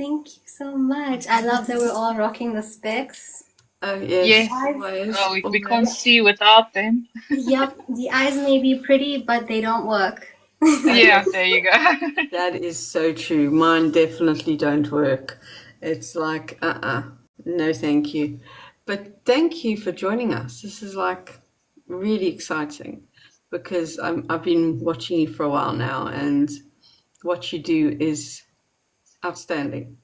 Thank you so much. I love that we're all rocking the specs. Oh, yes, Yes. always, Oh, we can't always. see without them. Yep, the eyes may be pretty, but they don't work. Yeah, Yes, there you go. that is so true. Mine definitely don't work. It's like, no, thank you. But thank you for joining us. This is like really exciting because I've been watching you for a while now, and what you do is outstanding.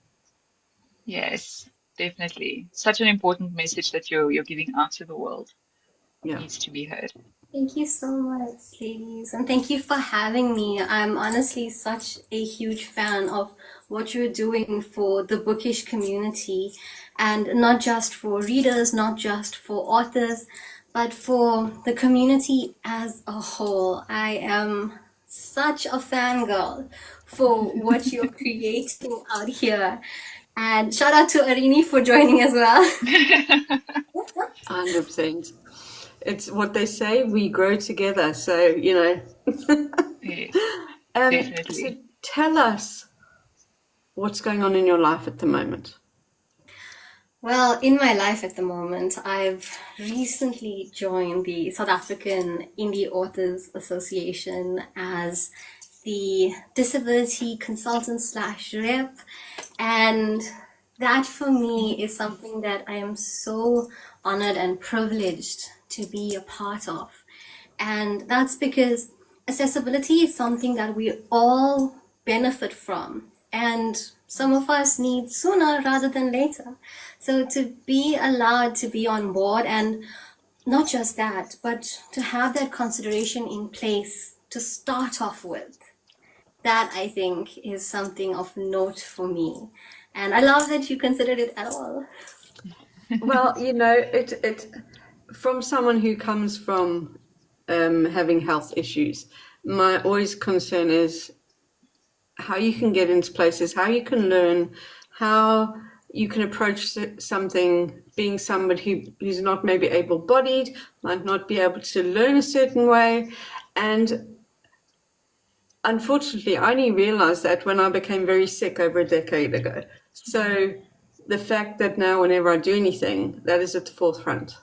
Yes, definitely. Such an important message that you're giving out to the world. Yeah. Needs to be heard. Thank you so much, ladies. And thank you for having me. I'm honestly such a huge fan of what you're doing for the bookish community, and not just for readers, not just for authors, but for the community as a whole. I am such a fangirl for what you're creating out here. And shout out to Arini for joining as well. 100%. It's what they say, we grow together. So, Yes, so definitely. tell us what's going on in your life at the moment. Well, in my life at the moment, I've recently joined the South African Indie Authors Association as the disability consultant slash rep. And that for me is something that I am so honored and privileged to be a part of. And that's because accessibility is something that we all benefit from. And some of us need sooner rather than later. So to be allowed to be on board, and not just that, but to have that consideration in place to start off with, that I think is something of note for me. And I love that you considered it at all. Well, it from someone who comes from having health issues, my always concern is how you can get into places, how you can learn, how you can approach something, being somebody who's not maybe able-bodied, might not be able to learn a certain way. And unfortunately, I only realized that when I became very sick over a decade ago. So the fact that now whenever I do anything, that is at the forefront.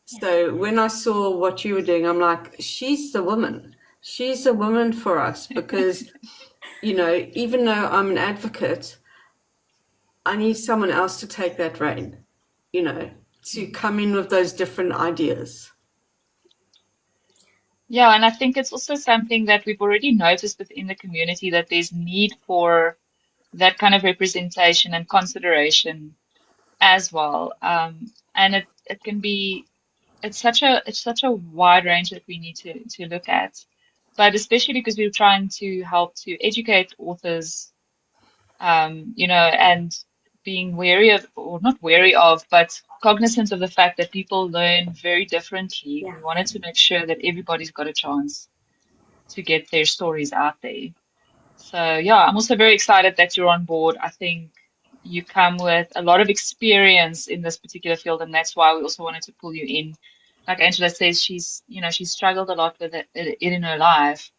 So when I saw what you were doing, I'm like, she's the woman. She's the woman for us because, even though I'm an advocate, I need someone else to take that reign, to come in with those different ideas. Yeah, and I think it's also something that we've already noticed within the community that there's need for that kind of representation and consideration as well. And it can be it's such a wide range that we need to look at. But especially because we're trying to help to educate authors, and being wary of, or not wary of, but cognizant of the fact that people learn very differently. Yeah. We wanted to make sure that everybody's got a chance to get their stories out there. So yeah, I'm also very excited that you're on board. I think you come with a lot of experience in this particular field, and that's why we also wanted to pull you in. Like Angela says, she's struggled a lot with it in her life,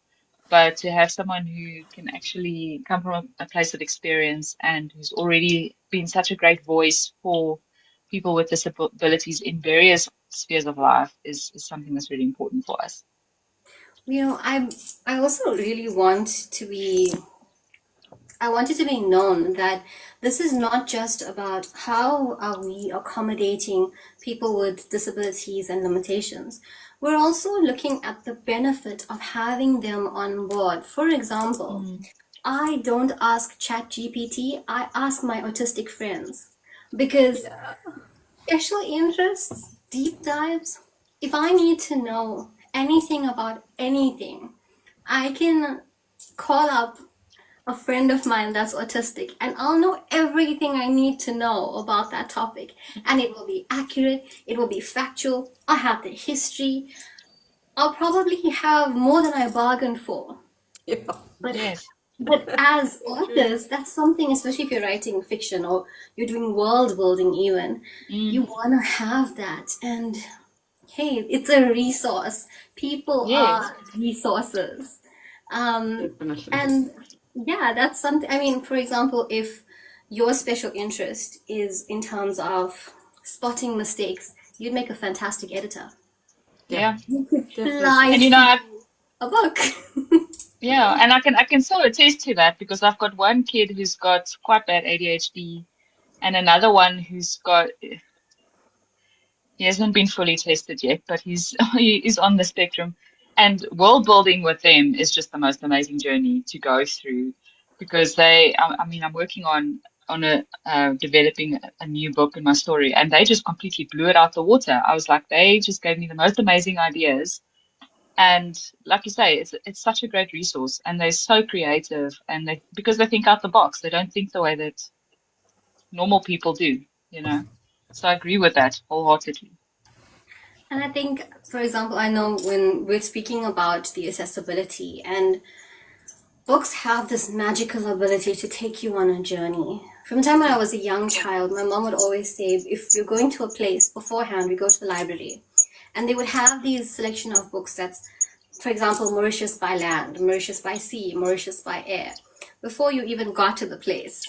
but to have someone who can actually come from a place of experience and who's already been such a great voice for people with disabilities in various spheres of life is something that's really important for us. I also really I want it to be known that this is not just about how are we accommodating people with disabilities and limitations. We're also looking at the benefit of having them on board. For example, I don't ask ChatGPT, I ask my autistic friends because special interests, deep dives, if I need to know anything about anything, I can call up a friend of mine that's autistic and I'll know everything I need to know about that topic. And it will be accurate, it will be factual. I have the history. I'll probably have more than I bargained for. Yeah. But Yes. but as authors, that's something, especially if you're writing fiction or you're doing world building even, you Mm. want to have that. And hey, it's a resource. People Yes. are resources. Um, Definitely. and yeah, that's something. I mean, for example, if your special interest is in terms of spotting mistakes, you'd make a fantastic editor. Yeah. You could Definitely. fly And you know, through a book. yeah, and I can sort of attest to that because I've got one kid who's got quite bad ADHD and another one who's got he hasn't been fully tested yet, but he is on the spectrum. And world building with them is just the most amazing journey to go through because I mean, I'm working on a developing a new book in my story, and they just completely blew it out the water. I was like, they just gave me the most amazing ideas. And like you say, it's such a great resource, and they're so creative, and they because they think out the box. They don't think the way that normal people do, you know. So I agree with that wholeheartedly. And I think, for example, I know when we're speaking about the accessibility, and books have this magical ability to take you on a journey. From the time when I was a young child, my mom would always say, if you're going to a place beforehand, we go to the library. And they would have these selection of books that's, for example, Mauritius by land, Mauritius by sea, Mauritius by air. Before you even got to the place,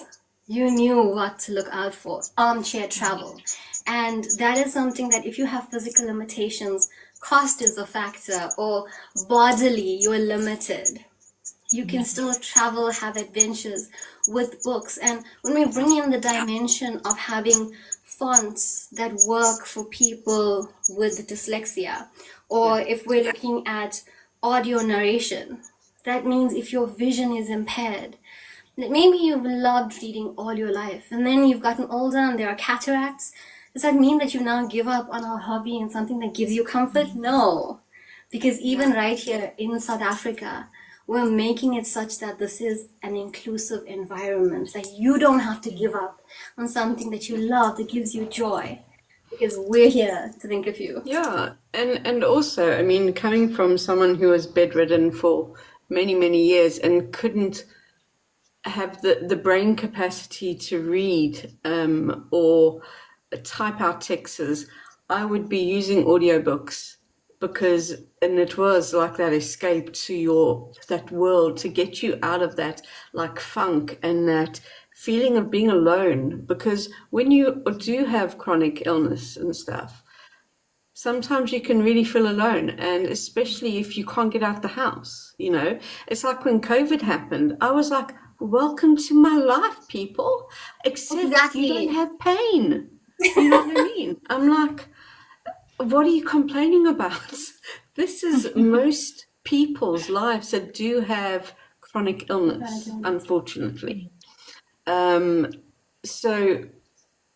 you knew what to look out for. Armchair travel. And that is something that if you have physical limitations, cost is a factor, or bodily, you're limited. You can still travel, have adventures with books. And when we bring in the dimension of having fonts that work for people with dyslexia, or if we're looking at audio narration, that means if your vision is impaired, maybe you've loved reading all your life and then you've gotten older and there are cataracts. Does that mean that you now give up on a hobby and something that gives you comfort? No. Because even right here in South Africa, we're making it such that this is an inclusive environment, that you don't have to give up on something that you love, that gives you joy, because we're here to think of you. Yeah, and also, I mean, coming from someone who was bedridden for many, many years and couldn't have the brain capacity to read or type out texts, I would be using audiobooks because, and it was like that escape to that world to get you out of that like funk and that feeling of being alone. Because when you do have chronic illness and stuff, sometimes you can really feel alone, and especially if you can't get out the house, you know. It's like when COVID happened, I was like, welcome to my life, people, except Exactly. you don't have pain. You know what I mean? I'm like, what are you complaining about? This is most people's lives that do have chronic illness, unfortunately. So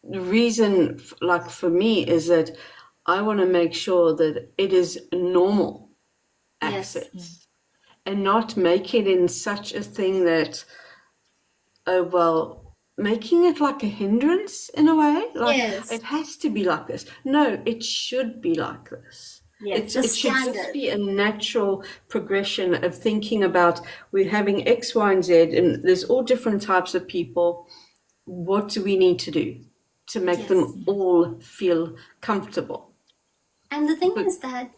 the reason, like for me, is that I want to make sure that it is normal access and not make it in such a thing that, oh, well, making it like a hindrance in a way. Like Yes. it has to be like this. No, it should be like this. Yes, It the should just standard. be a natural progression of thinking about we're having X, Y, and Z, and there's all different types of people. What do we need to do to make Yes. them all feel comfortable? And the thing is that,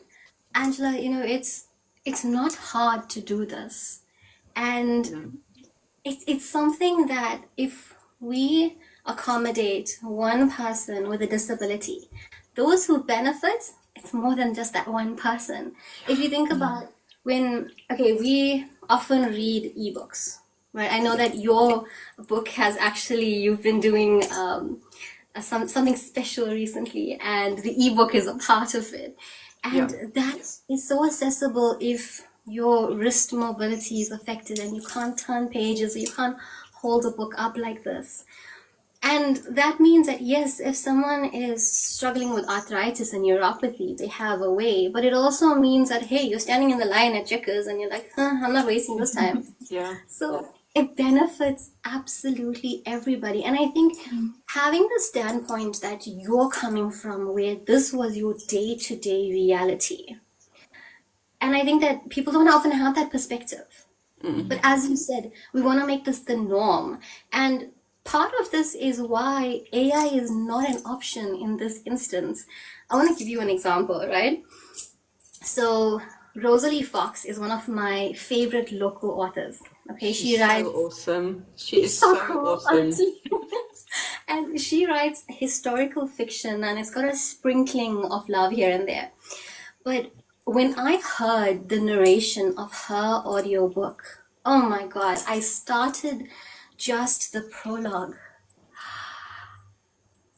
Angela, you know, it's not hard to do this. And it's something that if we accommodate one person with a disability, those who benefit, it's more than just that one person. If you think about we often read ebooks, right? I know that your book has actually, you've been doing something special recently, and the ebook is a part of it. And that is so accessible if your wrist mobility is affected and you can't turn pages or you can't hold a book up like this. And that means that, yes, if someone is struggling with arthritis and neuropathy, they have a way. But it also means that, hey, you're standing in the line at Checkers and you're like, I'm not wasting this time. So it benefits absolutely everybody. And I think having the standpoint that you're coming from, where this was your day-to-day reality, and I think that people don't often have that perspective. But as you said, we want to make this the norm. And part of this is why AI is not an option in this instance. I want to give you an example, right? So Rosalie Fox is one of my favorite local authors. Okay, She's she writes. so awesome. She is So so cool, awesome. auntie. And she writes historical fiction and it's got a sprinkling of love here and there. But when I heard the narration of her audiobook, oh my God, I started just the prologue.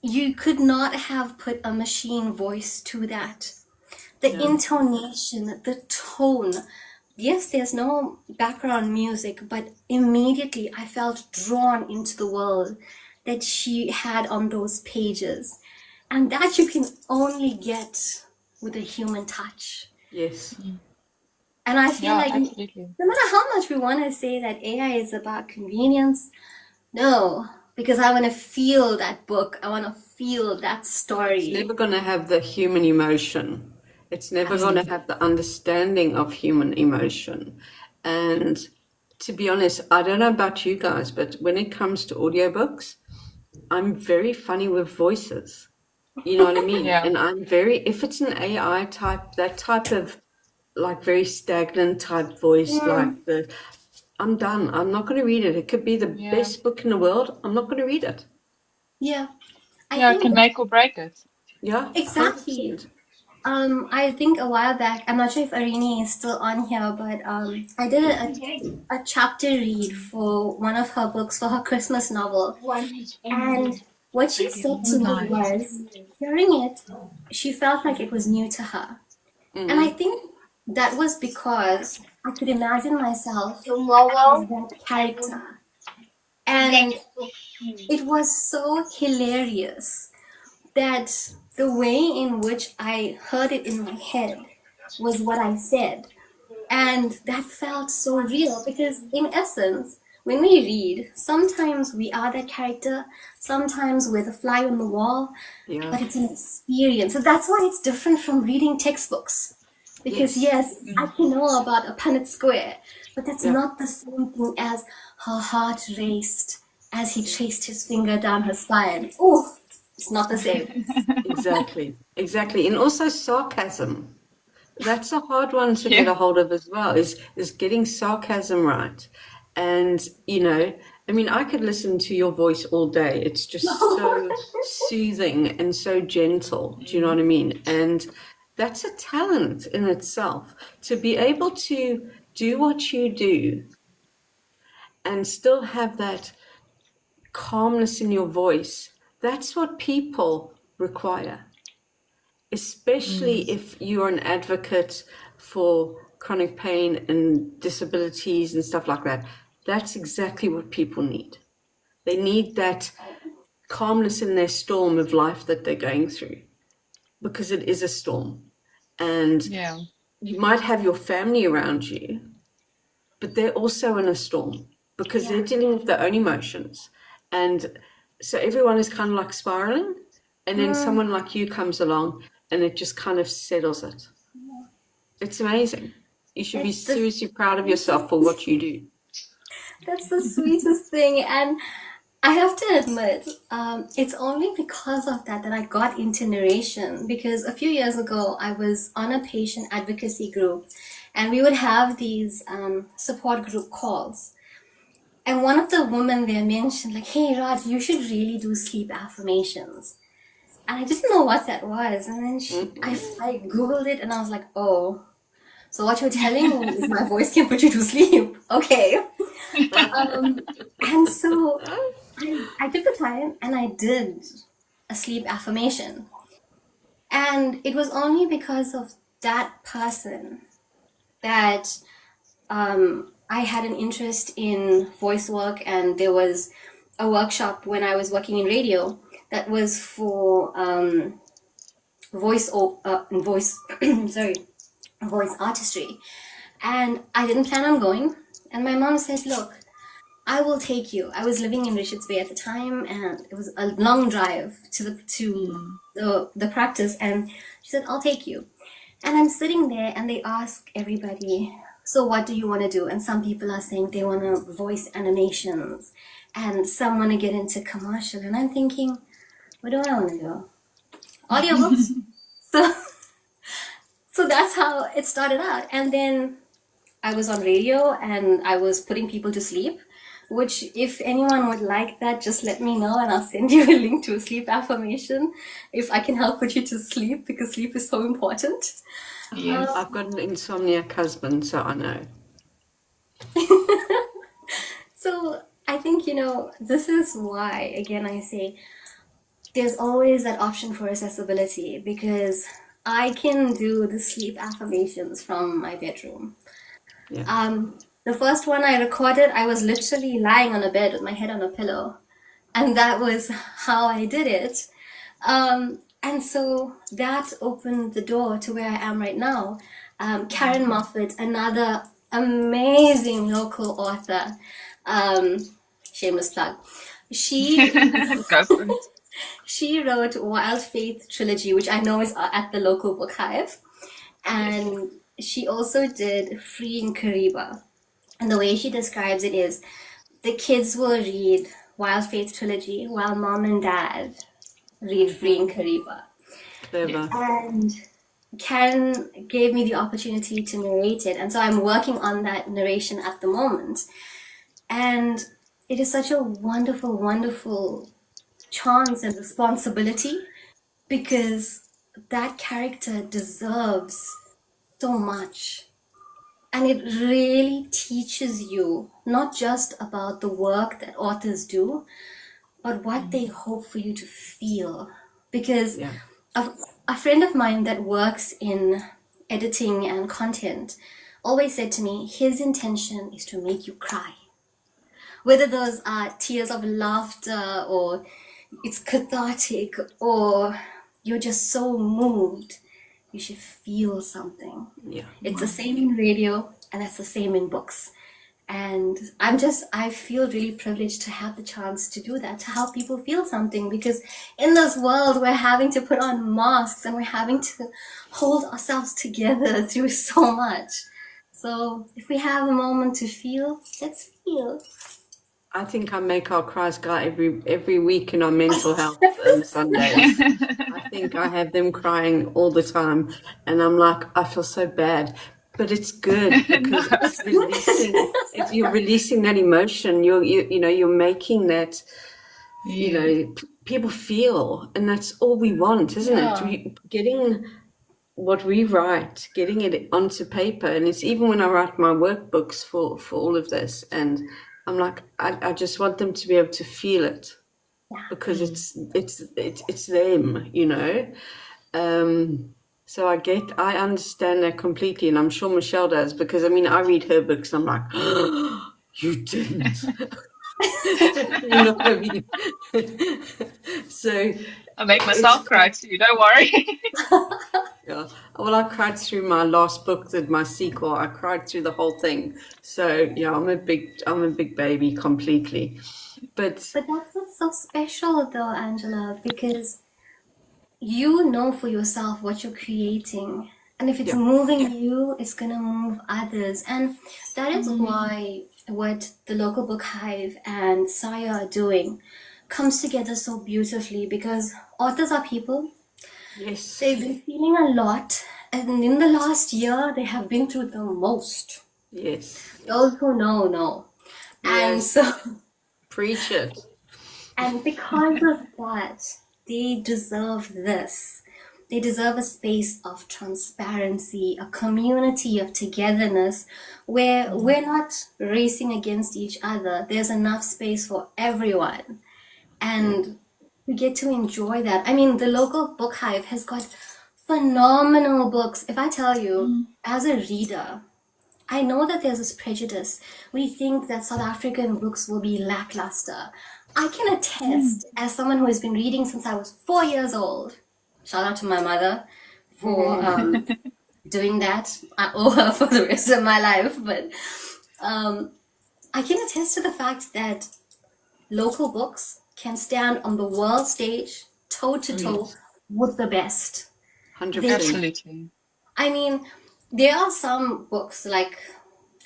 You could not have put a machine voice to that. The intonation, the tone. Yes, there's no background music, but immediately I felt drawn into the world that she had on those pages. And that you can only get with a human touch. Yes. And I feel Yeah, like absolutely. no matter how much we want to say that AI is about convenience, no, because I want to feel that book. I want to feel that It's story. never going to have the human emotion. It's never going to Absolutely. have the understanding of human emotion. And to be honest, I don't know about you guys, but when it comes to audiobooks, I'm very funny with voices. You know what I mean? Yeah. And I'm very, if it's an AI type, that type of like very stagnant type voice, like I'm done. I'm not going to read it. It could be the Yeah. best book in the world. I'm not going to read it. Yeah, I Yeah, it think can make or break it. Yeah, exactly. 100%. I think a while back, I'm not sure if Arini is still on here, but I did a chapter read for one of her books for her Christmas novel. And what she said to me was, hearing it, she felt like it was new to her. And I think that was because I could imagine myself as that character. And it was so hilarious that the way in which I heard it in my head was what I said. And that felt so real because, in essence, when we read, sometimes we are that character, sometimes we're the fly on the wall, Yeah. but it's an experience. So that's why it's different from reading textbooks. Because, Yes. yes, I can know about a Punnett Square, but that's Yeah. not the same thing as her heart raced as he traced his finger down her spine. Oh, it's not the same. Exactly. Exactly. And also sarcasm. That's a hard one to get Yeah. a hold of as well, is getting sarcasm right. And, I mean, I could listen to your voice all day. It's just so soothing and so gentle. Do you know what I mean? And that's a talent in itself to be able to do what you do and still have that calmness in your voice. That's what people require, especially if you're an advocate for chronic pain and disabilities and stuff like that. That's exactly what people need. They need that calmness in their storm of life that they're going through, because it is a storm. And Yeah. you might have your family around you, but they're also in a storm because they're dealing with their own emotions. And so everyone is kind of like spiraling. And then someone like you comes along and it just kind of settles it. It's amazing. You should be It's the seriously proud of yourself for what you do. That's the sweetest thing. And I have to admit, it's only because of that that I got into narration. Because a few years ago, I was on a patient advocacy group, and we would have these support group calls. And one of the women there mentioned, like, hey, Raj, you should really do sleep affirmations. And I didn't know what that was. And then I Googled it, and I was like, oh, so what you're telling me is my voice can put you to sleep. Okay. And so I took the time and I did a sleep affirmation. And it was only because of that person that I had an interest in voice work. And there was a workshop when I was working in radio that was for voice sorry, voice artistry. And I didn't plan on going. And my mom said, look, I will take you. I was living in Richards Bay at the time, and it was a long drive to the practice. And she said, "I'll take you." And I'm sitting there, and they ask everybody, "So what do you want to do?" And some people are saying they want to voice animations, and some want to get into commercial. And I'm thinking, what do I want to do? Audiobooks. So, so that's how it started out. And then I was on radio, and I was putting people to sleep. which if anyone would like that, just let me know and I'll send you a link to a sleep affirmation if I can help put you to sleep, because sleep is so important. Yes. I've got an insomniac husband, so I know. So I think, this is why, again, I say there's always that option for accessibility, because I can do the sleep affirmations from my bedroom. Yeah. The first one I recorded, I was literally lying on a bed with my head on a pillow, and that was how I did it. And so that opened the door to where I am right now. Karen Moffat, another amazing local author, shameless plug. She Go for it. she wrote Wild Faith trilogy, which I know is at the local book hive, Yes. and she also did Freeing Kariba. And the way she describes it is the kids will read Wild Faith trilogy while mom and dad read Freeing Kariba. Yes. Clever. And Karen gave me the opportunity to narrate it. And so I'm working on that narration at the moment. And it is such a wonderful, wonderful chance and responsibility, because that character deserves so much. And it really teaches you not just about the work that authors do, but what they hope for you to feel. Because Yeah. a friend of mine that works in editing and content always said to me, his intention is to make you cry. Whether those are tears of laughter, or it's cathartic, or you're just so moved, you should feel something. Yeah. It's the same in radio, and that's the same in books. And I feel really privileged to have the chance to do that, to help people feel something, because in this world, we're having to put on masks and we're having to hold ourselves together through so much. So if we have a moment to feel, let's feel. I think I make our Christ guy every week in our mental health Sundays. I think I have them crying all the time, and I'm like, I feel so bad, but it's good because it's releasing. You're releasing that emotion. You're making that. Yes. People feel, and that's all we want, isn't it? Getting what we write, getting it onto paper, and it's even when I write my workbooks for all of this, and I'm like, I just want them to be able to feel it, because it's them. So I understand that completely, and I'm sure Michelle does, because I mean, I read her books and I'm like, you didn't. You know what I mean? So I make it's myself cry too, don't worry. yeah. Well, I cried through my last book, my sequel. I cried through the whole thing. So yeah, I'm a big baby completely. But But that's what's so special, though, Angela, because you know for yourself what you're creating. And if it's yeah, moving you, it's going to move others. And that is why what the local book hive and Saya are doing comes together so beautifully, because authors are people. yes, They've been feeling a lot. And in the last year, they have been through the most. yes, Those who know. And yes. so, Preach it. and because of that, they deserve this. They deserve a space of transparency, a community of togetherness, where we're not racing against each other. There's enough space for everyone. And we get to enjoy that. I mean, the local book hive has got phenomenal books. If I tell you, as a reader, I know that there's this prejudice. We think that South African books will be lackluster. I can attest, as someone who has been reading since I was 4 years old, shout out to my mother for doing that. I owe her for the rest of my life. But I can attest to the fact that local books can stand on the world stage, toe to toe, with the best. 100%. Absolutely. I mean, there are some books, like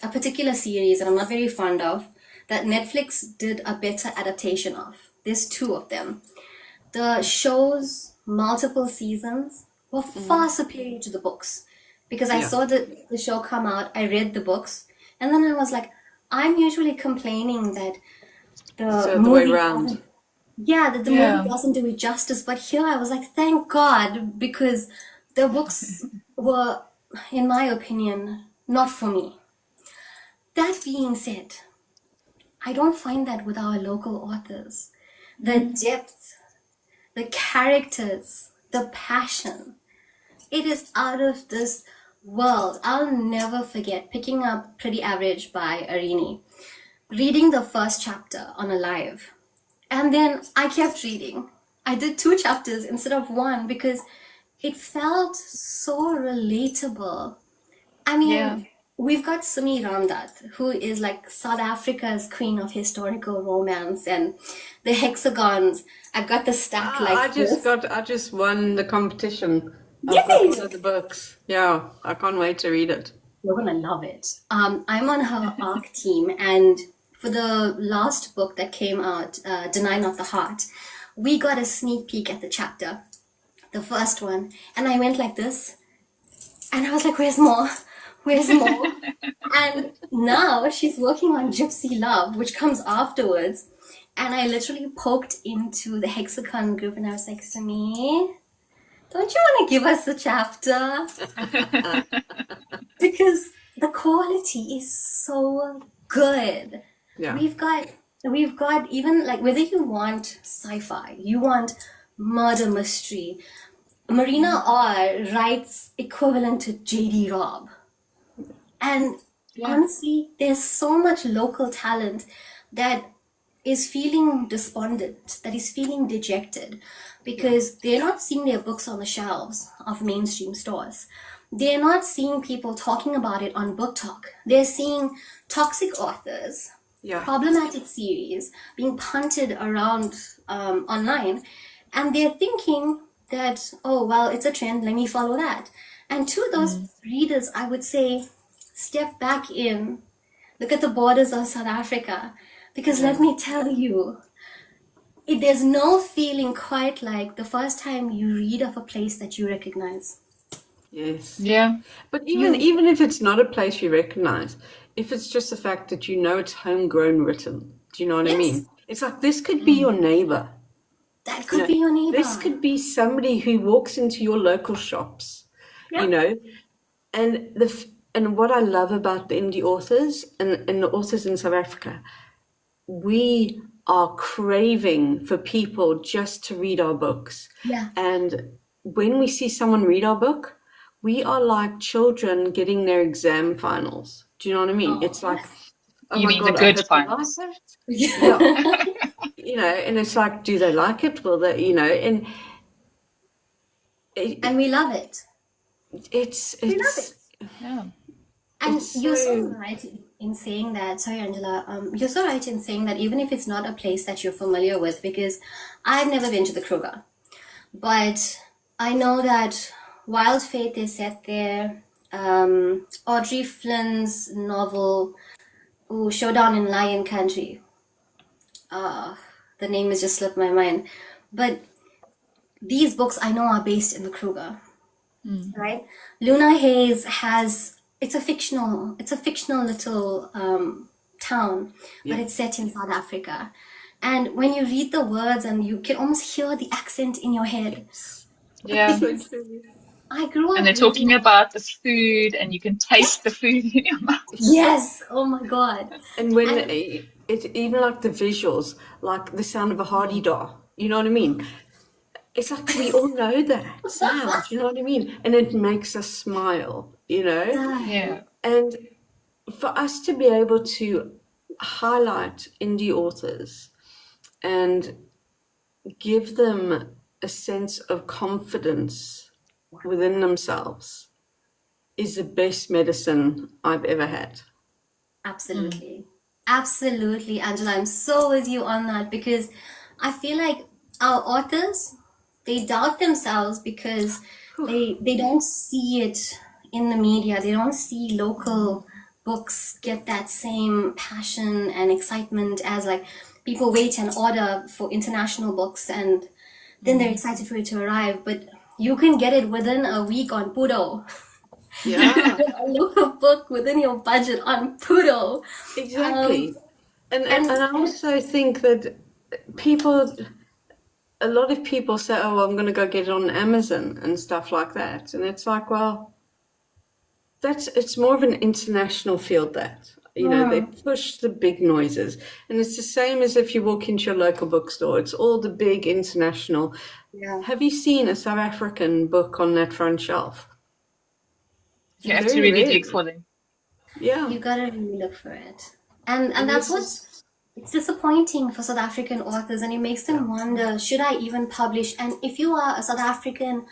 a particular series that I'm not very fond of, that Netflix did a better adaptation of. There's two of them. The show's multiple seasons were far superior to the books, because I Yeah. saw the show come out, I read the books, and then I was like, I'm usually complaining that It's the the other way movie around. doesn't, yeah, that the movie Yeah. doesn't do it justice. But here I was like, thank God, because the books were, in my opinion, not for me. That being said, I don't find that with our local authors. The depth, the characters, the passion. It is out of this world. I'll never forget picking up Pretty Average by Arini, reading the first chapter on a live. And then I kept reading. I did 2 chapters instead of one because it felt so relatable. I Yeah. mean, we've got Sumi Ramdat, who is like South Africa's queen of historical romance and the hexagons. I've got the stack like this. I just won the competition. I've got one Yay! of the books. Yeah, I can't wait to read it. You're gonna love it. I'm on her ARC team, and for the last book that came out, Deny Not the Heart, we got a sneak peek at the chapter, the first one, and I went like this, and I was like, "Where's more? Where's more?" And now she's working on Gypsy Love, which comes afterwards, and I literally poked into the Hexagon group, and I was like, "Sumi, don't you want to give us a chapter?" Because the quality is so good. Yeah. We've got even like whether you want sci-fi, you want murder mystery. Marina R writes equivalent to JD Robb. And Yeah. honestly, there's so much local talent that is feeling despondent, that is feeling dejected, because they're not seeing their books on the shelves of mainstream stores. They're not seeing people talking about it on Book Talk. They're seeing toxic authors, Yeah. problematic series being punted around online, and they're thinking that, oh, well, it's a trend, let me follow that. And to those readers, I would say, step back in, look at the borders of South Africa, because let me tell you, there's no feeling quite like the first time you read of a place that you recognize. Yes. Yeah. But even if it's not a place you recognize, if it's just the fact that you know it's homegrown written, do you know what I Yes, mean? It's like this could be your neighbor. that You could know, be your this neighbor. could be somebody who walks into your local shops, you Yeah. know. And what I love about the indie authors and the authors in South Africa, we are craving for people just to read our books. Yeah. And when we see someone read our book, we are like children getting their exam finals. Do you know what I mean? It's like, oh You my mean the God, I good hope they like finals? that. Yeah. You know, and it's like, do they like it? Will they, you know, and And we love it. it's We love it. Yeah. And it's you're so so right in saying that. Sorry, Angela. You're so right in saying that even if it's not a place that you're familiar with, because I've never been to the Kruger, but I know that Wild Fate is set there. Audrey Flynn's novel, Showdown in Lion Country. The name has just slipped my mind. But these books I know are based in the Kruger, right? Luna Hayes has it's a fictional little town, but yeah. it's set in South Africa. And when you read the words and you can almost hear the accent in your head, Yeah. So true. I grew And up they're talking reading. about the food, and you can taste the food in your mouth. Yes, oh my God. And when And it's even like the visuals, like the sound of a hardy dar, you know what I mean? It's like we all know that sound, you know what I mean? And it makes us smile, you know? Yeah. And for us to be able to highlight indie authors and give them a sense of confidence within themselves is the best medicine I've ever had. absolutely. Absolutely, Angela. I'm so with you on that because I feel like our authors, they doubt themselves because they don't see it in the media. They don't see local books get that same passion and excitement as like people wait and order for international books and then they're excited for it to arrive. But you can get it within a week on Pudo. Yeah, A local book within your budget on Poodle. Um, exactly. And and I also think that people, a lot of people say, "Oh, I'm going to go get it on Amazon and stuff like that," and it's like, well, it's more of an international field that they mm, push the big noises, and it's the same as if you walk into your local bookstore. It's all the big international. yeah, Have you seen a South African book on that front shelf? You have to Very really dig rarely. for them. Yeah, you gotta really look for it. And and that's this what's is it's disappointing for South African authors, and it makes them wonder, should I even publish? And if you are a South African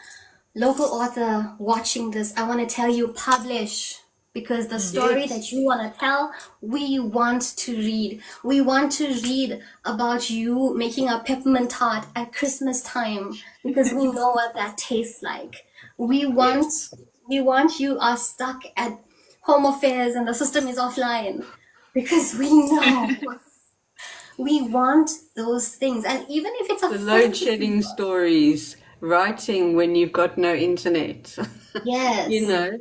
local author watching this, I want to tell you, publish. Because the story that yes, you want to tell, we want to read. We want to read about you making a peppermint tart at Christmas time because we know what that tastes like. We want yes. we want you are stuck at home affairs and the system is offline because we know we want those things. And even if it's a The load fantasy shedding book, stories, writing when you've got no internet. you yes, know,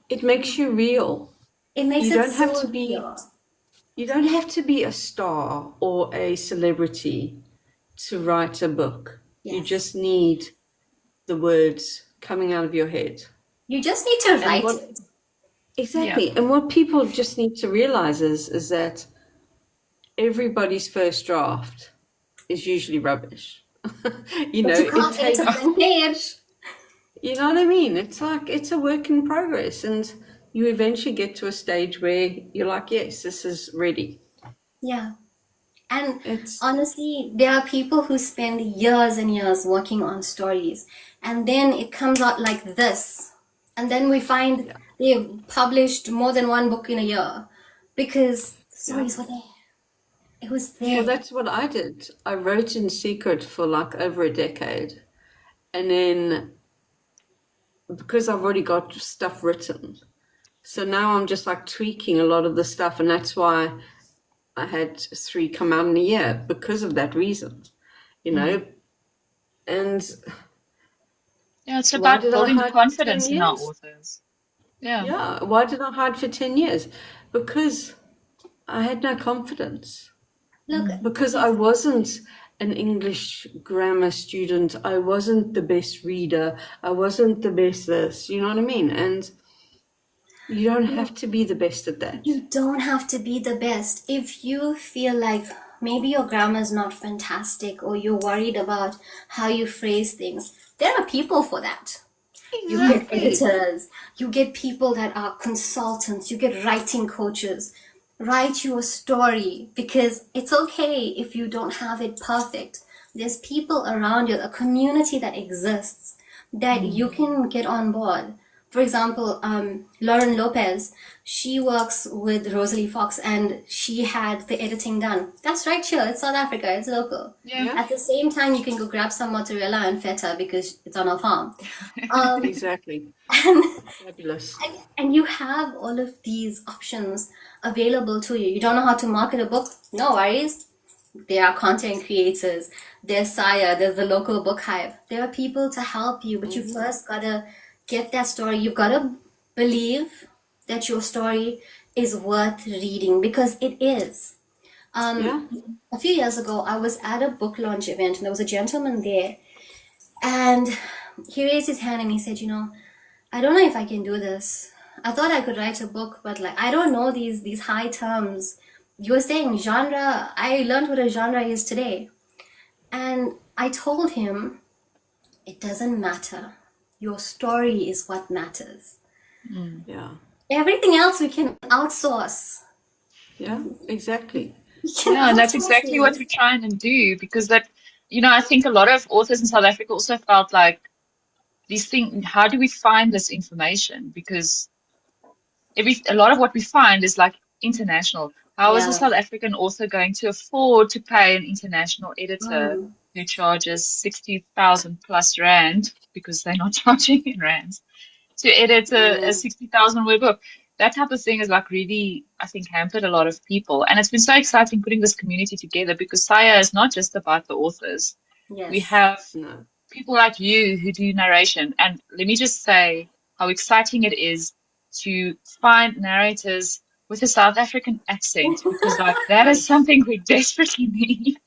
it makes you real. it makes You it don't have so to be real. you don't have to be a star or a celebrity to write a book. You Yes. just need the words coming out of your head. You just need to And write what it. Yeah. exactly, and what people just need to realize is that everybody's first draft is usually rubbish. But you It can't edit a takes, blank page. you know what I mean? It's like it's a work in progress, and you eventually get to a stage where you're like, yes, this is ready. Yeah. And It's honestly, there are people who spend years and years working on stories, and then it comes out like this. And then we find yeah, they've published more than one book in a year because the yeah. stories were there. It was Well, there. that's what I did. I wrote in secret for like over a decade, and then because I've already got stuff written, so now I'm just like tweaking a lot of the stuff, and that's why I had three come out in a year because of that reason, you know. And Yeah, it's why about did I building the hide for 10 confidence in our years? authors. Yeah. Yeah, why did I hide for 10 years? Because I had no confidence. Look, Because I wasn't an English grammar student. I wasn't the best reader. I wasn't the best this. You know what I mean? And you don't have to be the best at that. you don't have to be the best. If you feel like maybe your grammar is not fantastic or you're worried about how you phrase things, there are people for that. You get Exactly. editors, you get people that are consultants, you get writing coaches. Write your story because it's okay if you don't have it perfect. There's people around you, a community that exists that you can get on board. For example, Lauren Lopez, she works with Rosalie Fox and she had the editing done. That's right here, it's South Africa, it's local. Yeah. Yeah, At the same time, you can go grab some mozzarella and feta because it's on a farm. Um, exactly. and, Fabulous. and you have all of these options available to you. You don't know how to market a book? No worries. There are content creators. There's Saya. There's the local book hive. There are people to help you, but you first gotta get that story. You've gotta believe that your story is worth reading because it is. Yeah. A few years ago, I was at a book launch event and there was a gentleman there, and he raised his hand and he said, I don't know if I can do this. I thought I could write a book, but like I don't know these high terms. You were saying genre. I learned what a genre is today. And I told him it doesn't matter. Your story is what matters. Yeah. Everything else we can outsource. Yeah. Exactly. We can Yeah, and that's outsource exactly what it. we're trying to do because I think a lot of authors in South Africa also felt like these things, how do we find this information? Because a lot of what we find is like international. How is a Yeah. South African author going to afford to pay an international editor Mm. who charges 60,000 plus rand because they're not charging in rands to edit a Mm. 60,000 word book? That type of thing is like really, I think, hampered a lot of people. And it's been so exciting putting this community together because Saya is not just about the authors. We Yes. have No. people like you who do narration. And let me just say, how exciting it is to find narrators with a South African accent, because like that is something we desperately need,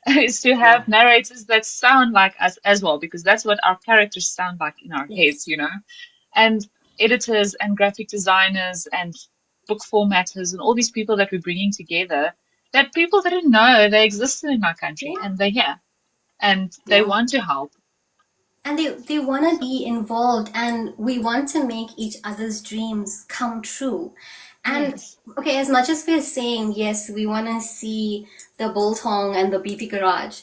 is to Yeah. have narrators that sound like us as well, because that's what our characters sound like in our heads, Yes. you know. And editors and graphic designers and book formatters and all these people that we're bringing together, that people didn't know they existed in our country, Yeah. and they're here and they Yeah. want to help. And they want to be involved, and we want to make each other's dreams come true. And Yes. okay, as much as we're saying, yes, we want to see the Boltong and the BP Garage,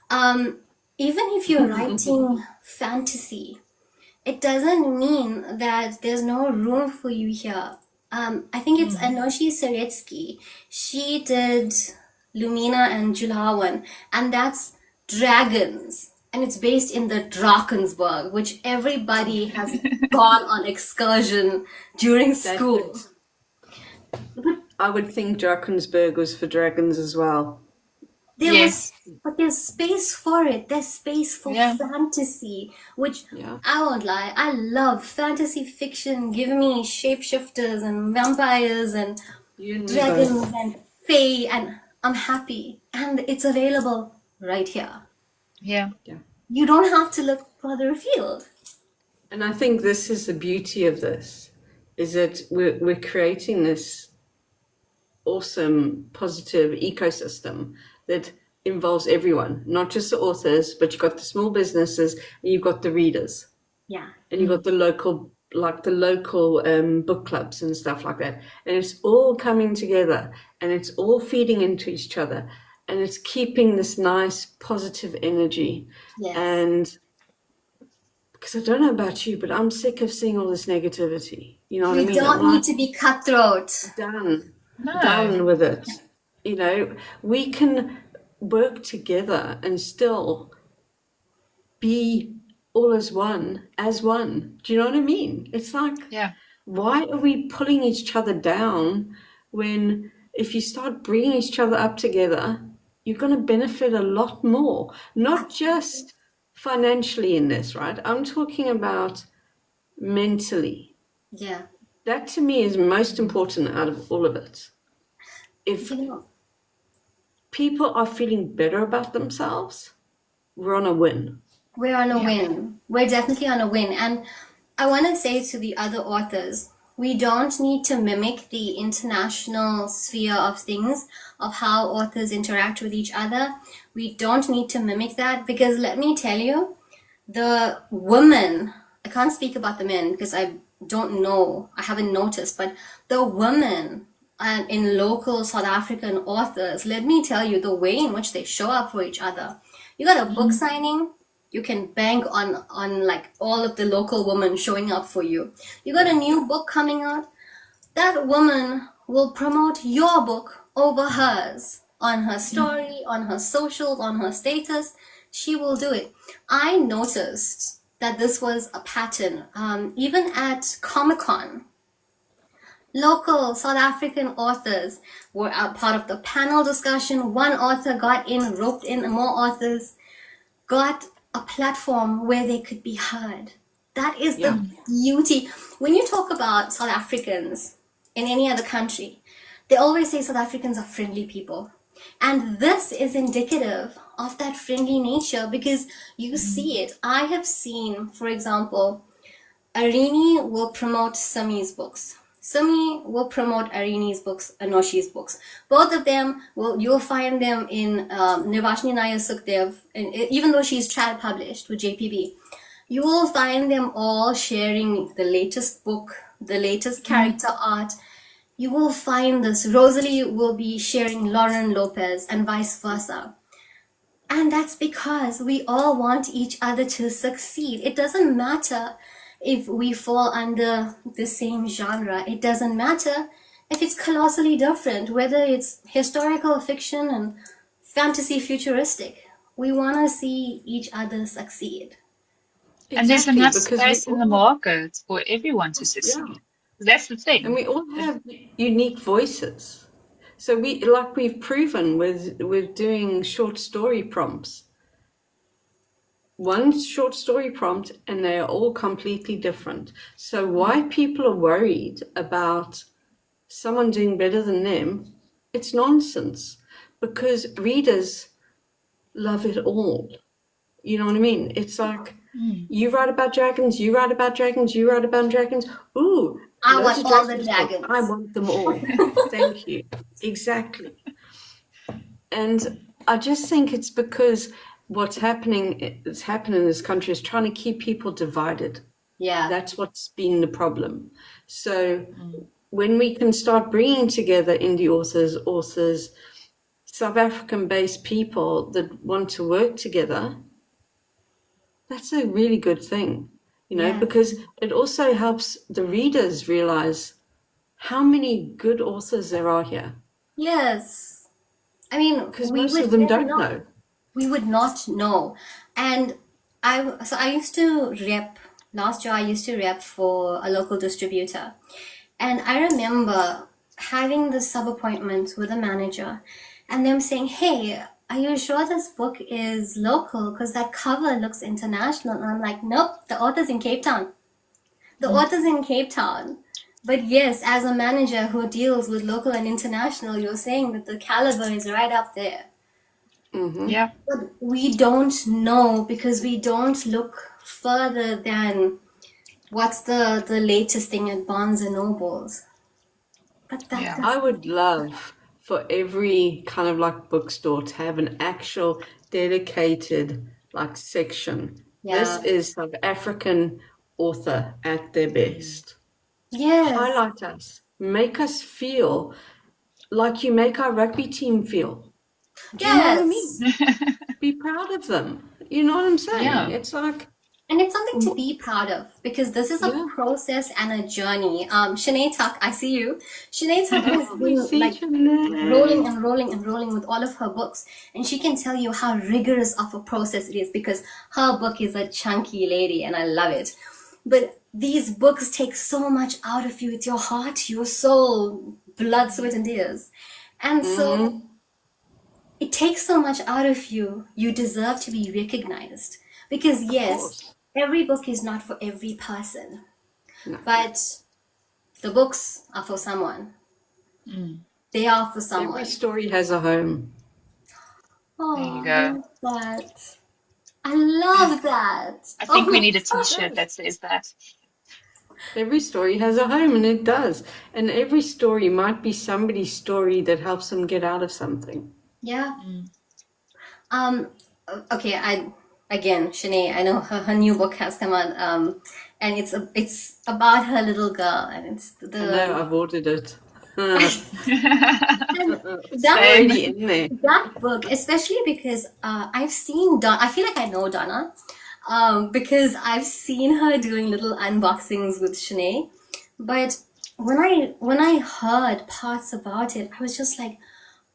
um, even if you're writing fantasy, it doesn't mean that there's no room for you here. I think it's Mm. Anoshi Seretsky. She did Lumina and Julawan, and that's dragons. And it's based in the Drakensberg, which everybody has gone on excursion during That school. I would think Drakensberg was for dragons as well. There was, Yes. but there's space for it. There's space for Yeah. fantasy, which Yeah. I won't lie, I love fantasy fiction. Give me shapeshifters and vampires and You and me dragons both. and fae, and I'm happy. And it's available right here. Yeah. Yeah. You don't have to look further afield. And I think this is the beauty of this, is that we're creating this awesome, positive ecosystem that involves everyone, not just the authors, but you've got the small businesses and you've got the readers Yeah. and you've got the local, book clubs and stuff like that. And it's all coming together and it's all feeding into each other and it's keeping this nice, positive energy. Yes. And because I don't know about you, but I'm sick of seeing all this negativity. You know what I We mean? I'm don't like, need to be cutthroat. done No. with it. You know, we can work together and still be all as one. Do you know what I mean? It's like, Yeah. why are we pulling each other down when if you start bringing each other up together, you're going to benefit a lot more, not just financially in this, right? I'm talking about mentally. Yeah. That to me is most important out of all of it. If You know, people are feeling better about themselves, we're on a win. we're on a Yeah. win. We're definitely on a win. And I want to say to the other authors, we don't need to mimic the international sphere of things, of how authors interact with each other. We don't need to mimic that, because let me tell you, the women, I can't speak about the men because I don't know, I haven't noticed, but the women and in local South African authors, let me tell you, the way in which they show up for each other. You got a book signing, you can bank on like all of the local women showing up for you. You got a new book coming out, that woman will promote your book over hers on her story, on her socials, on her status. She will do it. I noticed that this was a pattern, even at Comic-Con. Local South African authors were a part of the panel discussion. One author got in, roped in more authors, got a platform where they could be heard. That is Yeah. the beauty. When you talk about South Africans in any other country, they always say South Africans are friendly people. And this is indicative of that friendly nature, because you see it. I have seen, for example, Arini will promote Sami's books. Sami will promote Arini's books, Anoshi's books. Both of them you'll find them in Nirvashni Nair Sukhdev, and even though she's trad published with JPB, you will find them all sharing the latest book, the latest character art. You will find this. Rosalie will be sharing Lauren Lopez and vice versa. And that's because we all want each other to succeed. It doesn't matter if we fall under the same genre. It doesn't matter if it's colossally different, whether it's historical fiction and fantasy futuristic. We want to see each other succeed. And there's Exactly, enough because we space in the all, market for everyone to yeah, succeed. That's the and thing. we all have unique voices. So we've proven with doing short story prompts. one short story prompt and they are all completely different. So why people are worried about someone doing better than them, it's nonsense, because readers love it all. You know what I mean? It's like, you write about dragons, you write about dragons, you write about dragons. Ooh, I loads want of all the dragons book. I dragons. want them all. Thank you. Exactly. And I just think it's because what's happening in this country is trying to keep people divided. Yeah. That's what's been the problem. So when we can start bringing together indie authors, South African-based people that want to work together, that's a really good thing, Yeah. because it also helps the readers realize how many good authors there are here, Yes. I mean, because we most of would them never don't know. know. We would not know. And I used to rep last year. I used to rep for a local distributor, and I remember having the sub appointment with a manager, and them saying, "Hey, are you sure this book is local? Because that cover looks international." And I'm like, "Nope, the author's in Cape Town. The author's in Cape Town." But yes, as a manager who deals with local and international, you're saying that the caliber is right up there. Yeah. But we don't know because we don't look further than what's the latest thing at Barnes and Nobles. But Yeah. I that's would love for every kind of like bookstore to have an actual dedicated like section. This yeah. is South African author at their best. Yes. Highlight us, make us feel like you make our rugby team feel. Do you know what I mean? Yes. Be proud of them. You know what I'm saying? Yeah. It's like, And it's something to be proud of because this is a yeah. process and a journey. Shanae Tuck, I see you. Shanae Tuck has Oh, we been see like you rolling now. and rolling and rolling with all of her books, and she can tell you how rigorous of a process it is because her book is a chunky lady, and I love it. But these books take so much out of you. It's your heart, your soul, blood, sweat, and tears. And so it takes so much out of you. You deserve to be recognized. Because, Of yes, course. every book is not for every person, No. but the books are for someone. Mm. They are for Every someone. story has a home. There you Oh, I go. love that. I love that. I Oh think we my need a t-shirt gosh. that says that. Every story has a home, and it does. And every story might be somebody's story that helps them get out of something. Yeah. Mm. Um, okay, again, Shanae, I know her new book has come out, and it's about her little girl, and it's I know, the I've ordered it. and It's that Same. already in there. that book, especially because I've seen Don. I feel like I know Donna, because I've seen her doing little unboxings with Shanae, but when I heard parts about it, I was just like,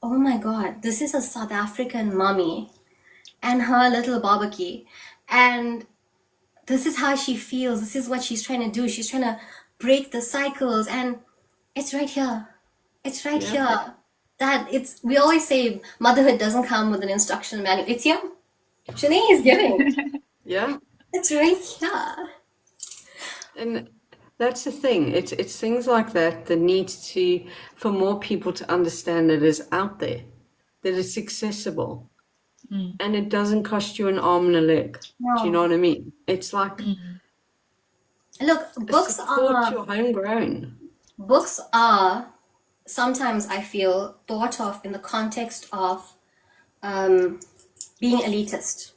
oh my god, this is a South African mommy and her little barbecue. And this is how she feels. This is what she's trying to do. She's trying to break the cycles. And it's right here. It's right Yeah. here. We always say motherhood doesn't come with an instruction manual. It's here. Shanae is giving. Yeah. It's right here. And that's the thing. It's things like that that need for more people to understand that it's out there, that it's accessible, and it doesn't cost you an arm and a leg. Do you know No. what I mean? It's like Look, support your homegrown. books are sometimes I feel thought of in the context of being elitist,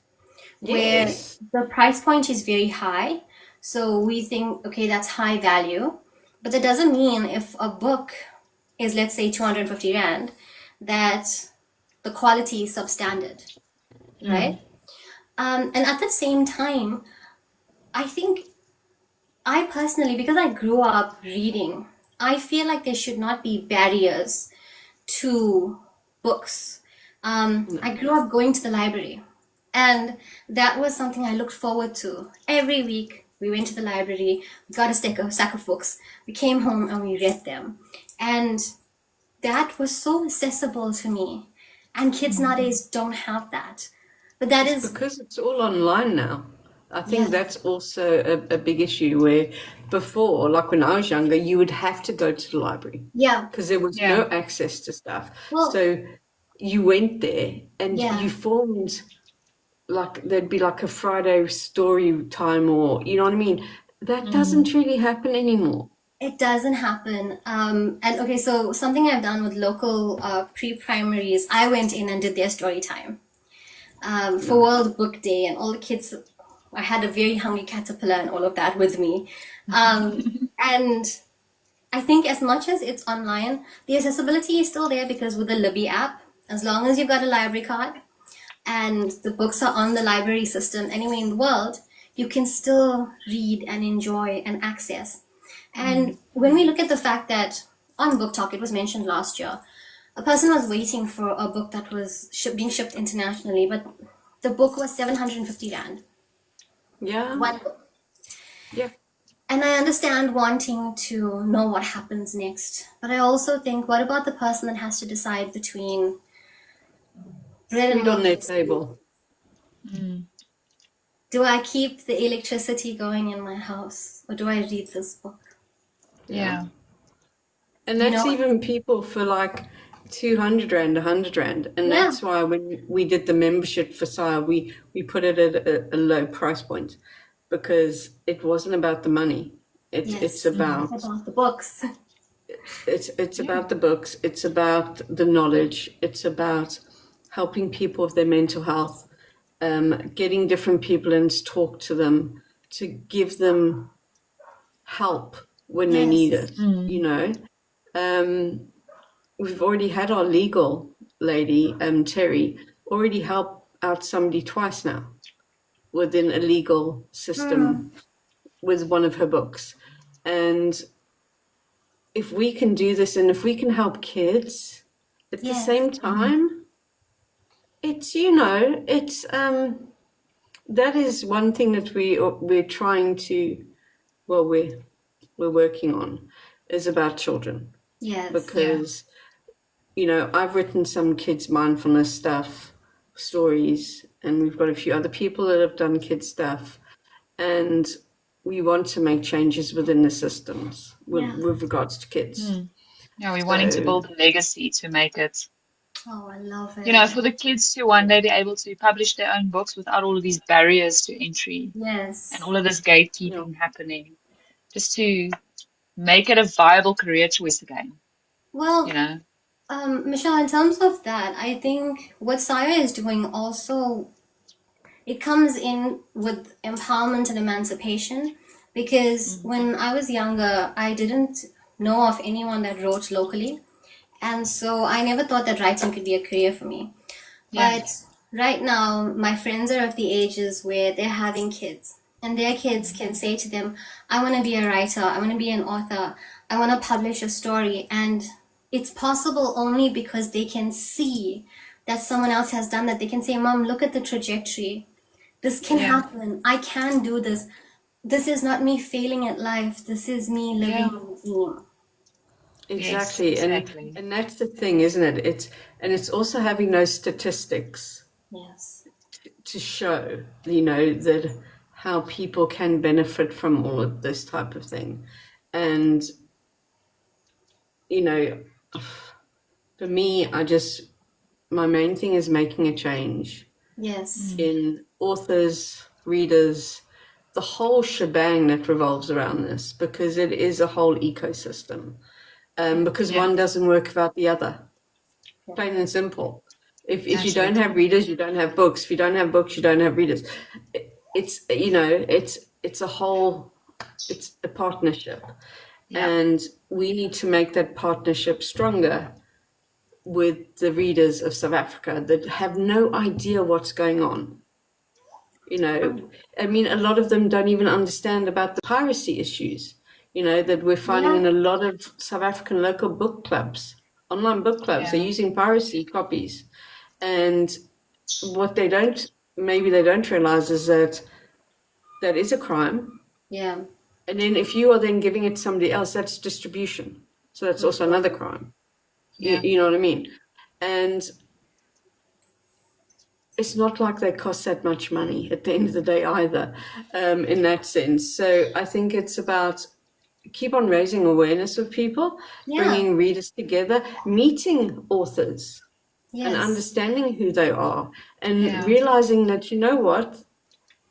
where Yes. the price point is very high. So we think, okay, that's high value. But that doesn't mean if a book is, let's say, 250 Rand, that the quality is substandard, right? And at the same time, I think I personally, because I grew up reading, I feel like there should not be barriers to books. I grew up going to the library, and that was something I looked forward to. Every week, we went to the library, we got a stack of books, we came home and we read them. And that was so accessible to me. And kids nowadays don't have that. But that It's is, because it's all online now. I yeah, think that's also a big issue where before, like when I was younger, you would have to go to the library yeah. because there was Yeah. no access to stuff. Well, So you went there and yeah. you formed like there'd be like a Friday story time, or you know what I mean? That doesn't really happen anymore. It doesn't happen. And okay, so something I've done with local pre-primaries, I went in and did their story time for No. World Book Day, and all the kids. I had a very hungry caterpillar and all of that with me. And I think as much as it's online, the accessibility is still there because with the Libby app, as long as you've got a library card and the books are on the library system anywhere in the world, you can still read and enjoy and access. And when we look at the fact that on Book Talk, it was mentioned last year, a person was waiting for a book that was being shipped internationally, but the book was 750 Rand. Yeah. One book. Yeah. And I understand wanting to know what happens next. But I also think, what about the person that has to decide between bread and Food on their milk? table. Do I keep the electricity going in my house or do I read this book? Yeah. And You that's know? even people for like 200 Rand, 100 Rand. And Yeah. that's why when we did the membership for Sire, we put it at a low price point because it wasn't about the money. It's Yes. about About the books. it's Yeah. about the books, it's about the knowledge, it's about helping people with their mental health, getting different people in to talk to them, to give them help when they need Yes. it, you know. We've already had our legal lady, Terry, already help out somebody twice now within a legal system with one of her books. And if we can do this and if we can help kids at the Yes. same time, it's, you know, it's that is one thing that we're trying to, well, we're working on is about children Yes. because you know, I've written some kids mindfulness stuff, stories, and we've got a few other people that have done kids stuff, and we want to make changes within the systems Yeah. with regards to kids. Yeah, we're wanting to So, build a legacy to make it, Oh, I love you know, it. for the kids to one day be able to publish their own books without all of these barriers to entry and Yes. all of this you know, gatekeeping happening, just to make it a viable career choice again, you Well, know? Michelle, in terms of that, I think what Saya is doing also, it comes in with empowerment and emancipation because when I was younger, I didn't know of anyone that wrote locally. And so I never thought that writing could be a career for me. Yeah, But right now, my friends are of the ages where they're having kids, and their kids can say to them, I want to be a writer, I want to be an author, I want to publish a story. And it's possible only because they can see that someone else has done that. They can say, Mom, look at the trajectory. This can yeah, happen. I can do this. This is not me failing at life. This is me living yeah. a dream. Yes, exactly, exactly. and that's the thing, isn't it? It's also having those statistics Yes. to show, you know, that how people can benefit from all of this type of thing, and you know, for me, my main thing is making a change Yes. in authors, readers, the whole shebang that revolves around this, because it is a whole ecosystem. Because Yeah, one doesn't work without the other, plain and simple. If you don't absolutely. have readers, you don't have books. If you don't have books, you don't have readers. It's you know, it's a whole, it's a partnership, Yeah, and we need to make that partnership stronger with the readers of South Africa that have no idea what's going on. You know, I mean, a lot of them don't even understand about the piracy issues, you know, that we're finding Yeah. in a lot of South African local book clubs, online book clubs. They're yeah, using piracy copies. And what maybe they don't realize is that that is a crime. Yeah. And then if you are then giving it to somebody else, that's distribution. So that's also another crime. yeah, You know what I mean? And it's not like they cost that much money at the end of the day either, in that sense. So I think it's about keep on raising awareness of people, Yeah. bringing readers together, meeting authors and Yes. understanding who they are, and Yeah. realizing that, you know what,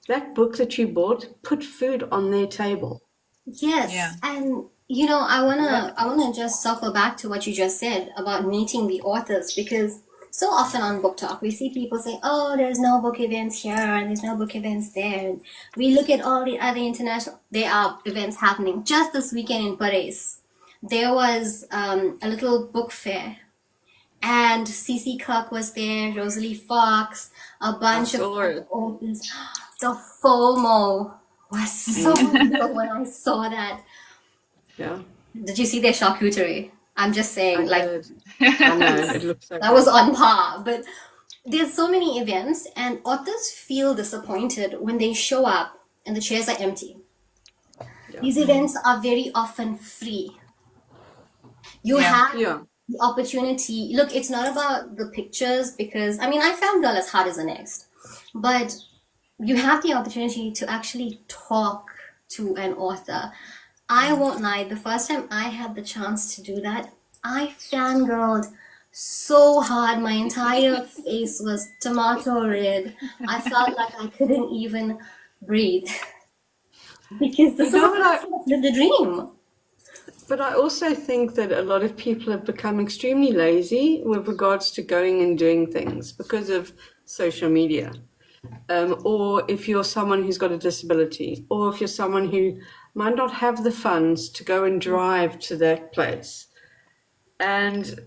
that book that you bought put food on their table. Yeah. Yes, and Right? I wanna just circle back to what you just said about meeting the authors, because so often on Book Talk we see people say, "Oh, there's no book events here and there's no book events there." And we look at all the other international there are events happening. Just this weekend in Paris, there was a little book fair, and Cece Kirk was there, Rosalie Fox, a I bunch of saw other it. authors. The FOMO was so real when I saw that. Yeah, Did you see their charcuterie? I'm just I saying, like, did. I know, it looks so that was good. on par. But there's so many events, and authors feel disappointed when they show up and the chairs are empty. Yeah. These events are very often free. You Yeah. have Yeah. the opportunity. Look, it's not about the pictures, because I mean, I found Girl as Hard as the Next, but you have the opportunity to actually talk to an author. I won't lie, the first time I had the chance to do that, I fangirled so hard. My entire face was tomato red. I felt like I couldn't even breathe because You this is know a what person that lived a dream. but I also think that a lot of people have become extremely lazy with regards to going and doing things because of social media. Or if you're someone who's got a disability, or if you're someone who might not have the funds to go and drive to that place. And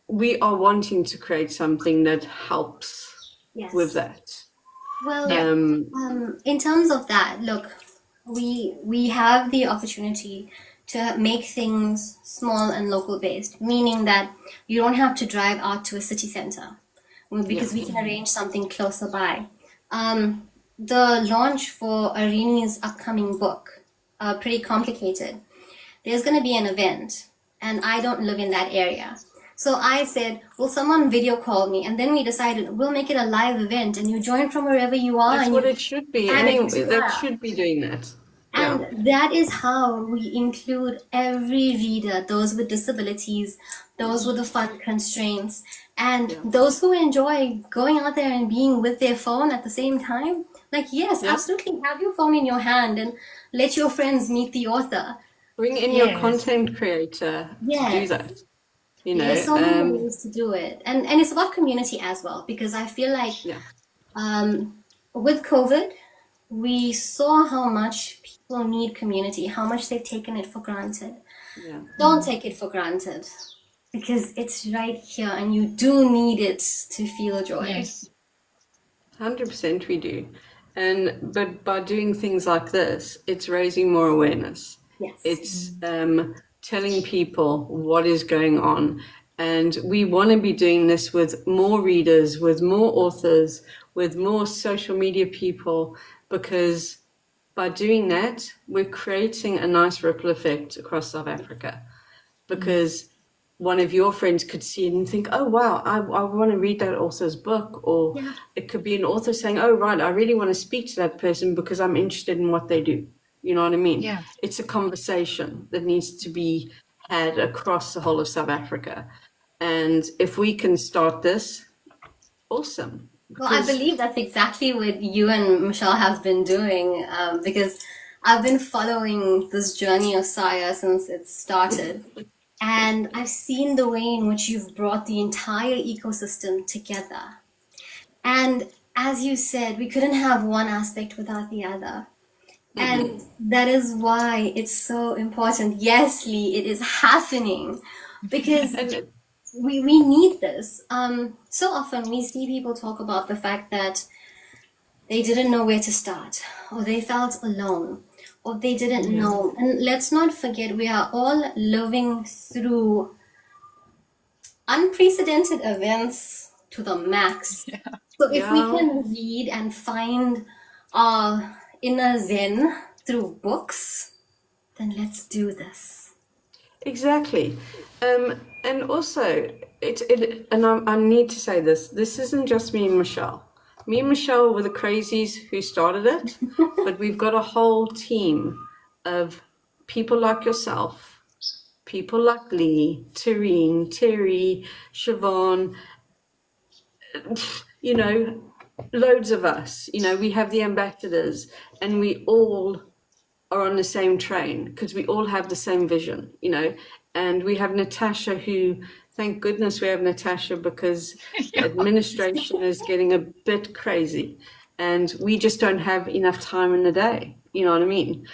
we are wanting to create something that helps with Yes. that. Well, Yeah. in terms of that, look, we have the opportunity to make things small and local based, meaning that you don't have to drive out to a city center, Yeah. because we can arrange something closer by. The launch for Irini's upcoming book, pretty complicated. There's going to be an event, and I don't live in that area. So I said, will someone video call me? And then we decided we'll make it a live event, and you join from wherever you are That's and what you it should be. add it Anyway, that together. should be doing that. Yeah. And that is how we include every reader, those with disabilities, those with the fund constraints, and Yeah. those who enjoy going out there and being with their phone at the same time. Like, yes, Yeah. absolutely, have your phone in your hand and let your friends meet the author. Bring in your Yes. content creator to do Yes. that. There's so many ways to do it, and it's about community as well, because I feel like Yeah. with COVID, we saw how much people need community, how much they've taken it for granted. Yeah. Don't take it for granted, because it's right here, and you do need it to feel joy. Yes. 100% we do. But by doing things like this, it's raising more awareness. Yes. It's telling people what is going on. And we want to be doing this with more readers, with more authors, with more social media people, because by doing that, we're creating a nice ripple effect across South Africa. Because one of your friends could see it and think, oh, wow, I want to read that author's book. Or Yeah. it could be an author saying, oh, right, I really want to speak to that person because I'm interested in what they do. You know what I mean? Yeah. It's a conversation that needs to be had across the whole of South Africa. And if we can start this, awesome. Well, I believe that's exactly what you and Michelle have been doing, because I've been following this journey of Saya since it started. And I've seen the way in which you've brought the entire ecosystem together. And as you said, we couldn't have one aspect without the other. And that is why it's so important. Yes, Lee, it is happening, because And we need this. So often we see people talk about the fact that they didn't know where to start, or they felt alone, or they didn't know. And let's not forget, we are all living through unprecedented events to the max. So if we yeah, can read and find our inner zen through books, then let's do this. exactly. And also, I need to say this. This isn't just me and Michelle. Me and Michelle were the crazies who started it, but we've got a whole team of people like yourself, people like Lee, Tareen, Terry, Siobhan, you know, loads of us. You know, we have the ambassadors, and we all are on the same train because we all have the same vision, you know. And we have Natasha, who, thank goodness we have Natasha, because the administration is getting a bit crazy and we just don't have enough time in the day, you know what I mean?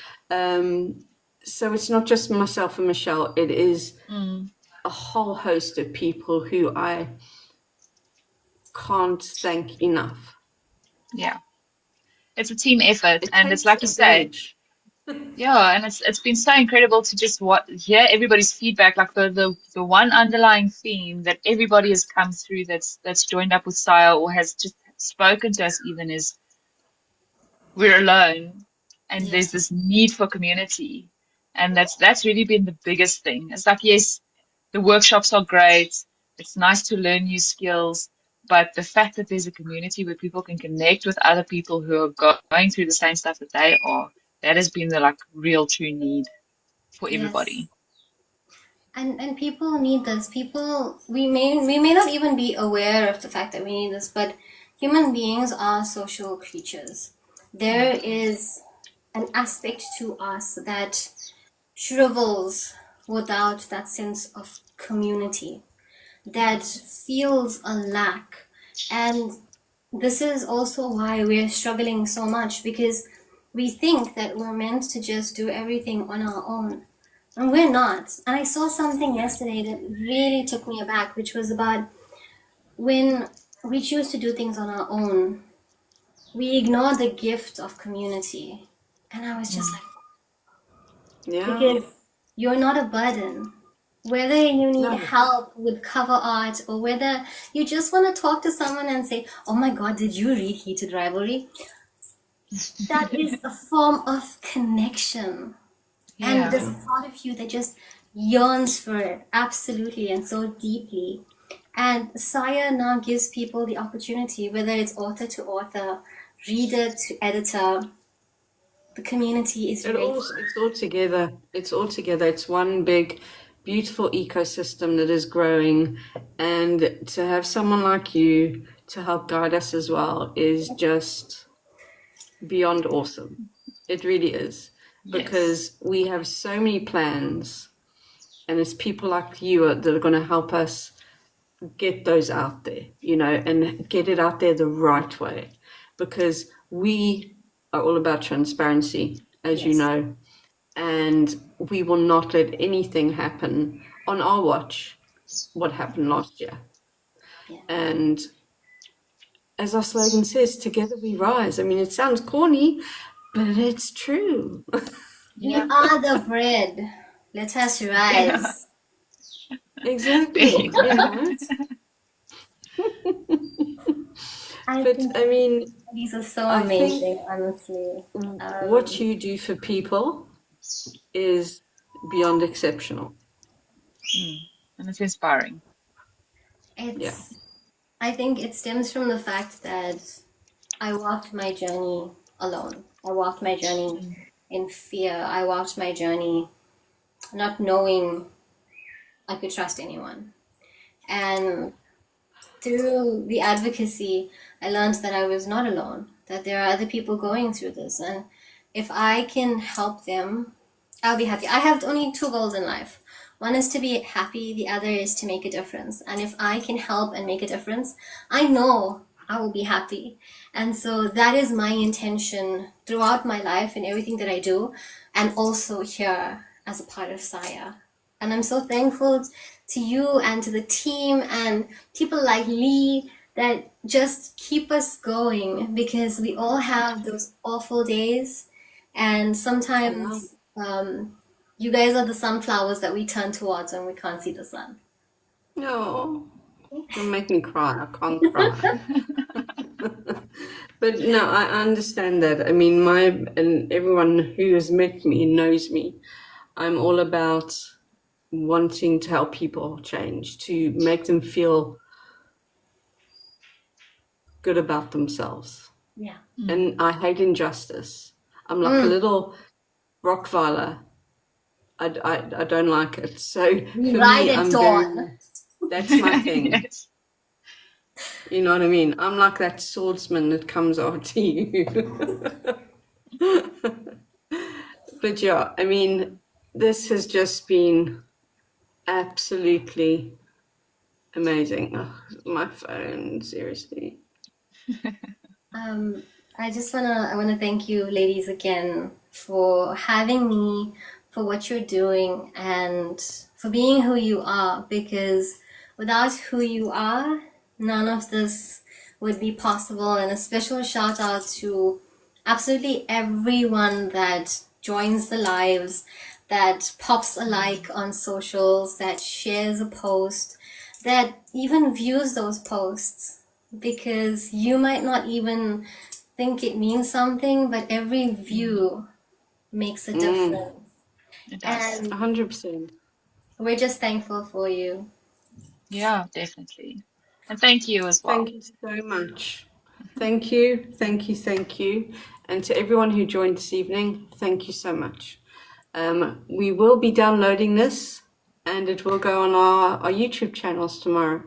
So it's not just myself and Michelle, it is a whole host of people who I can't thank enough. Yeah. It's a team effort, It and it's takes like you a say, village. yeah, and it's been so incredible to just hear everybody's feedback. Like the one underlying theme that everybody has come through that's joined up with Saya or has just spoken to us even is we're alone, and Yeah. there's this need for community, and that's really been the biggest thing. It's like, yes, the workshops are great. It's nice to learn new skills, but the fact that there's a community where people can connect with other people who are going through the same stuff that they are, that has been the like real true need for Yes. everybody. And people need this. People, we may not even be aware of the fact that we need this, but human beings are social creatures. There is an aspect to us that shrivels without that sense of community, that feels a lack. And this is also why we're struggling so much, because we think that we're meant to just do everything on our own. And we're not. And I saw something yesterday that really took me aback, which was about when we choose to do things on our own, we ignore the gift of community. And I was just like, Yeah. because you're not a burden. Whether you need No. help with cover art or whether you just want to talk to someone and say, oh my God, did you read Heated Rivalry? That is a form of connection. And Yeah. there's a part of you that just yearns for it, absolutely, and so deeply. And Saya now gives people the opportunity, whether it's author to author, reader to editor, the community is ready. It's all together. It's all together. It's one big, beautiful ecosystem that is growing. And to have someone like you to help guide us as well is just beyond awesome. It really is. Yes. Because we have so many plans, and it's people like you that are going to help us get those out there, you know, and get it out there the right way. Because we are all about transparency, as you Yes. know, and we will not let anything happen on our watch what happened last year. Yeah. And as our slogan says, together we rise. I mean, it sounds corny, but it's true. We Yeah. are the bread. Let us rise. Exactly, you know. I But think I mean, these are so I think amazing, honestly. what you do for people is beyond exceptional. And it's inspiring. Yeah. It's, I think it stems from the fact that I walked my journey alone. I walked my journey in fear. I walked my journey not knowing I could trust anyone. And through the advocacy, I learned that I was not alone, that there are other people going through this. And if I can help them, I'll be happy. I have only two goals in life. One is to be happy, the other is to make a difference. And if I can help and make a difference, I know I will be happy. And so that is my intention throughout my life and everything that I do, and also here as a part of Saya. And I'm so thankful to you and to the team and people like Lee that just keep us going, because we all have those awful days, and sometimes you guys are the sunflowers that we turn towards when we can't see the sun. No, don't make me cry. I can't cry. But no, I understand that. I mean, and everyone who has met me knows me. I'm all about wanting to help people change, to make them feel good about themselves. Yeah. And I hate injustice. I'm like a little Rottweiler. I don't like it. So We for ride me, at dawn. that's my thing. Yes. You know what I mean? I'm like that swordsman that comes after you. But yeah, I mean, this has just been absolutely amazing. Oh, my phone, seriously. I wanna thank you, ladies, again for having me, for what you're doing, and for being who you are. Because without who you are, none of this would be possible. And a special shout out to absolutely everyone that joins the lives, that pops a like on socials, that shares a post, that even views those posts, because you might not even think it means something, but every view makes a difference. It does. And 100%. we're just thankful for you. Yeah, definitely. And thank you as well. Thank you so much. Thank you, thank you, thank you. And to everyone who joined this evening, thank you so much. We will be downloading this and it will go on our YouTube channels tomorrow.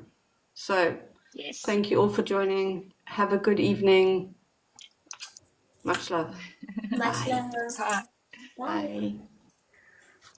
So Yes. thank you all for joining. Have a good evening. Much love. Much Bye. love. Bye. Bye. Bye.